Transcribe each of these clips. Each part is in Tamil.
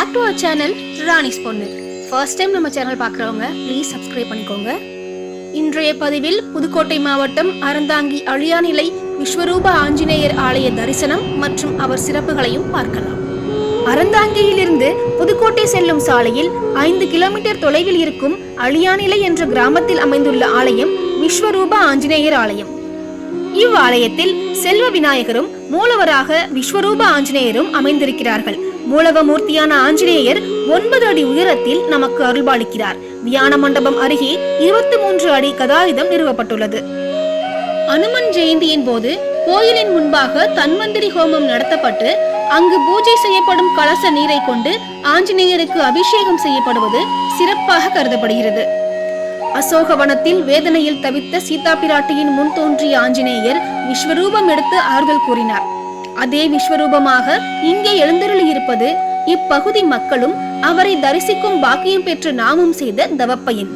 பேக் டு அவர் சேனல் ராணிஸ் பொண்ணு. ஃபர்ஸ்ட் டைம் நம்ம சேனல் பார்க்குறவங்க ப்ளீஸ் சப்ஸ்கிரைப் பண்ணிக்கோங்க. இன்றைய பதிவில் புதுக்கோட்டை மாவட்டம் அறந்தாங்கி அழியாநிலை விஸ்வரூப ஆஞ்சநேயர் ஆலய தரிசனம் மற்றும் அவர் சிறப்புகளையும் பார்க்கலாம். அறந்தாங்கியிலிருந்து புதுக்கோட்டை செல்லும் சாலையில் 5 கிலோமீட்டர் தொலைவில் இருக்கும் அழியாநிலை என்ற கிராமத்தில் அமைந்துள்ள ஆலயம் விஸ்வரூப ஆஞ்சநேயர் ஆலயம். இவ்வாலயத்தில் செல்வ விநாயகரும் மூலவராக விஸ்வரூப ஆஞ்சநேயரும் அமைந்திருக்கிறார்கள். மூலவமூர்த்தியான ஆஞ்சநேயர் 9 அடி உயரத்தில் நமக்கு அருள்பாலிக்கிறார். தியான மண்டபம் அருகே 23 அடி கதாயுதம் நிறுவப்பட்டுள்ளது. அனுமன் ஜெயந்தியின் போது கோயிலின் முன்பாக தன்வந்திரி ஹோமம் நடத்தப்பட்டு அங்கு பூஜை செய்யப்படும் கலச நீரை கொண்டு ஆஞ்சநேயருக்கு அபிஷேகம் செய்யப்படுவது சிறப்பாக கருதப்படுகிறது. அசோகவனத்தில் வேதனையில் தவித்த சீதா பிராட்டியின் முன் தோன்றிய ஆஞ்சநேயர் விஸ்வரூபம் எடுத்து ஆறுதல் கூறினார். அதே விஸ்வரூபமாக இங்கே எழுந்தருளியிருப்பது இப்பகுதி மக்களும் அவரை தரிசிக்கும் பாக்கியம் பெற்று நாமும் செய்த தவப்பயன்.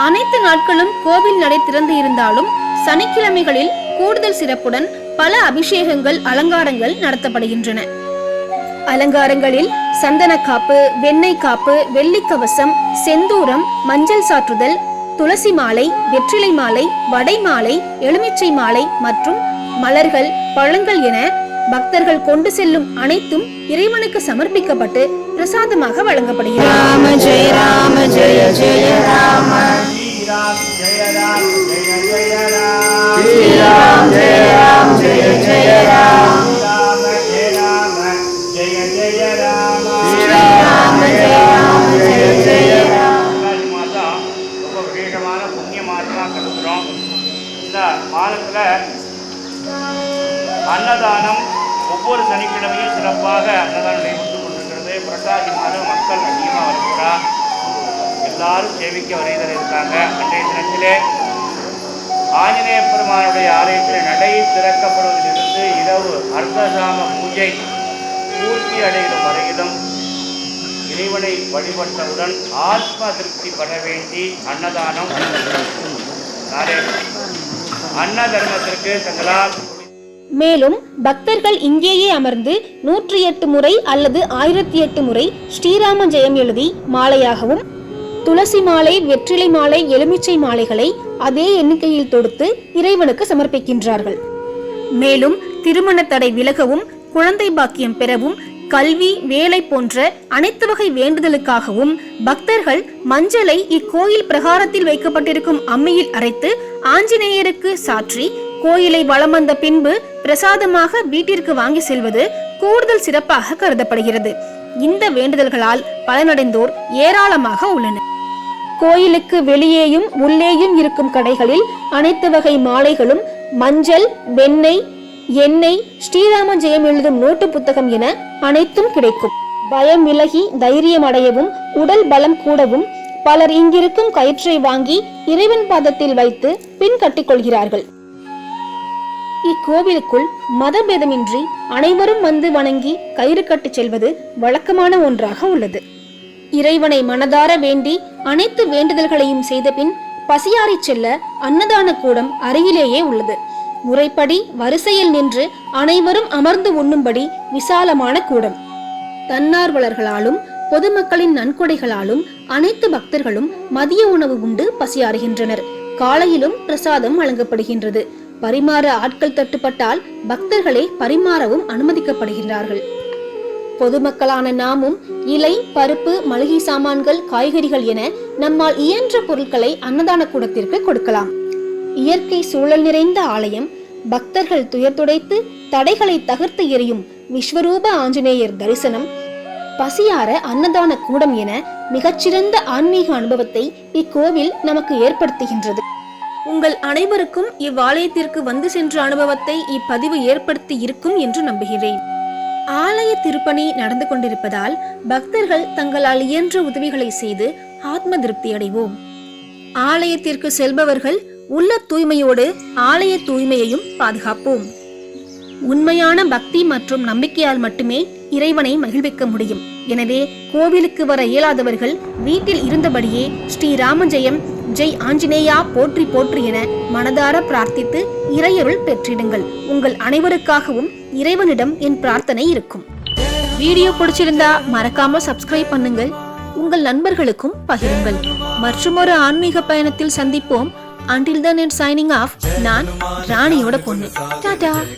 அனைத்து நாட்களும் கோவில் நடை திறந்து இருந்தாலும் சனிக்கிழமைகளில் கூடுதல் சிறப்புடன் பல அபிஷேகங்கள் அலங்காரங்கள் நடத்தப்படுகின்றன. அலங்காரங்களில் சந்தன காப்பு, வெண்ணெய் காப்பு, வெள்ளிக்கவசம், செந்தூரம், மஞ்சள் சாற்றுதல், துளசி மாலை, வெற்றிலை மாலை, வடை மாலை, எலுமிச்சை மாலை மற்றும் மலர்கள், பழங்கள் என பக்தர்கள் கொண்டு செல்லும் அனைத்தும் இறைவனுக்கு சமர்ப்பிக்கப்பட்டு பிரசாதமாக வழங்கப்படுகிறது. ராம ஜெய ராம ஜெய ஜெய ராம, ஸ்ரீராம் ஜெய ராம் ஜெய ஜெய ராம், ஸ்ரீராம் ஜெய ராம் ஜெய ஜெய ராம், ராம ஜெய ராம ஜெய ஜெய ராம, ஸ்ரீராம் ஜெய ராம் ஜெய ஜெய ராம். மாதா ரொம்ப விசேஷமான புண்ணிய மாதமா கருதுகிறோம். இந்த மாதத்துல அன்னதானம் ஒவ்வொரு சனிக்கிழமையும் சிறப்பாக அன்னதானம் நடைபெற்று கொண்டிருக்கிறது. புரட்டாசி மாதம் மக்கள் அதிகமாக வருகிறா, எல்லாரும் சேவிக்க வருகிற இருக்காங்க. அன்றைய தினத்திலே ஆஞ்சநேய பெருமானுடைய ஆலயத்தில் நடை திறக்கப்படுவதிலிருந்து இரவு அர்த்தசாம பூஜை பூர்த்தி அடைகிற வரையிலும் இறைவனை வழிபட்டவுடன் ஆத்ம திருப்தி பெற வேண்டி அன்னதானம் அன்ன தர்மத்திற்கு தங்களால். மேலும் பக்தர்கள் இங்கேயே அமர்ந்து 108 முறை அல்லது 1008 முறை ஸ்ரீராம ஜெயம் எழுதி மாலையாகவும், துளசி மாலை, வெற்றிலை மாலை, எலுமிச்சை மாலைகளை அதே எண்ணிக்கையில் தொடுத்து இறைவனுக்கு சமர்ப்பிக்கின்றார்கள். மேலும் திருமண தடை விலகவும், குழந்தை பாக்கியம் பெறவும், கல்வி, வேலை போன்ற அனைத்து வகை வேண்டுதலுக்காகவும் பக்தர்கள் மஞ்சளை இக்கோயில் பிரகாரத்தில் வைக்கப்பட்டிருக்கும் அம்மியில் அரைத்து ஆஞ்சநேயருக்கு சாற்றி கோயிலை வலம் வந்த பின்பு பிரசாதமாக வீட்டிற்கு வாங்கி செல்வது கூடுதல் சிறப்பாக கருதப்படுகிறது. இந்த வேண்டுதல்களால் பலனடைந்தோர் ஏராளமாக உள்ளனர். கோயிலுக்கு வெளியேயும் உள்ளேயும் இருக்கும் கடைகளில் அனைத்து வகை மாலைகளும், மஞ்சள், வெண்ணெய், எண்ணெய், ஸ்ரீராம ஜெயம் எழுதும் நோட்டு புத்தகம் என அனைத்தும் கிடைக்கும். பயம் விலகி தைரியம் அடையவும், உடல் பலம் கூடவும் பலர் இங்கிருக்கும் கயிற்றை வாங்கி இறைவன் பாதத்தில் வைத்து பின் கட்டிக்கொள்கிறார்கள். இக்கோவிலுக்குள் மதபேதமின்றி அனைவரும் வந்து வணங்கி கயிறு கட்டி செல்வது வழக்கமான ஒன்றாக உள்ளது. இறைவனை மனதார வேண்டி அனைத்து வேண்டுதல்களையும் செய்த பின் பசியாறி செல்ல அன்னதான கூடம் அருகிலேயே உள்ளது. முறைப்படி வரிசையில் நின்று அனைவரும் அமர்ந்து உண்ணும்படி விசாலமான கூடம். தன்னார்வலர்களாலும் பொதுமக்களின் நன்கொடைகளாலும் அனைத்து பக்தர்களும் மதிய உணவு உண்டு பசியாறுகின்றனர். காலையிலும் பிரசாதம் வழங்கப்படுகின்றது. பரிமாற ஆட்கள் தட்டுப்பட்டால் பக்தர்களே பரிமாறவும் அனுமதிக்கப்படுகிறார்கள். பொதுமக்களான நாமும் இலை, பருப்பு, மளிகை சாமான்கள், காய்கறிகள் என நம்மால் இயன்ற பொருட்களை அன்னதான கூடத்திற்கு கொடுக்கலாம். இயற்கை சூழல் நிறைந்த ஆலயம், பக்தர்கள் துயர் துடைத்து தடைகளை தகர்த்து எறியும் விஸ்வரூப ஆஞ்சநேயர் தரிசனம், பசியார அன்னதான கூடம் என மிகச்சிறந்த ஆன்மீக அனுபவத்தை இக்கோவில் நமக்கு ஏற்படுத்துகின்றது. உங்கள் அனைவருக்கும் இவ்வாலயத்திற்கு வந்து சென்ற அனுபவத்தை இப்பதிவு ஏற்படுத்தி இருக்கும் என்று நம்புகிறேன். ஆலய திருப்பணி நடந்து கொண்டிருப்பதால் பக்தர்கள் தங்களால் இயன்ற உதவிகளை செய்து ஆத்ம திருப்தி அடைவோம். ஆலயத்திற்கு செல்பவர்கள் உள்ள தூய்மையோடு ஆலய தூய்மையையும் பாதுகாப்போம். உண்மையான பக்தி மற்றும் நம்பிக்கையால் மட்டுமே இறைவனை மகிழ்விக்க முடியும். எனவே கோவிலுக்கு வர இயலாதவர்கள் வீட்டில் இருந்தபடியே ஸ்ரீராம ஜெயம், ஜெய் ஆஞ்சநேயா போற்றி போற்றி என மனதார பிரார்த்தித்து இறையருள் பெற்றிடுங்கள். உங்கள் அனைவருக்காகவும் இறைவனிடம் என் பிரார்த்தனை இருக்கும். வீடியோ பிடிச்சிருந்தா மறக்காம சப்ஸ்கிரைப் பண்ணுங்கள், உங்கள் நண்பர்களுக்கும் பகிருங்கள். மற்றுமொரு ஆன்மீக பயணத்தில் சந்திப்போம். Until then, it's signing off. நான் ராணியோட பொண்ணு. டாடா.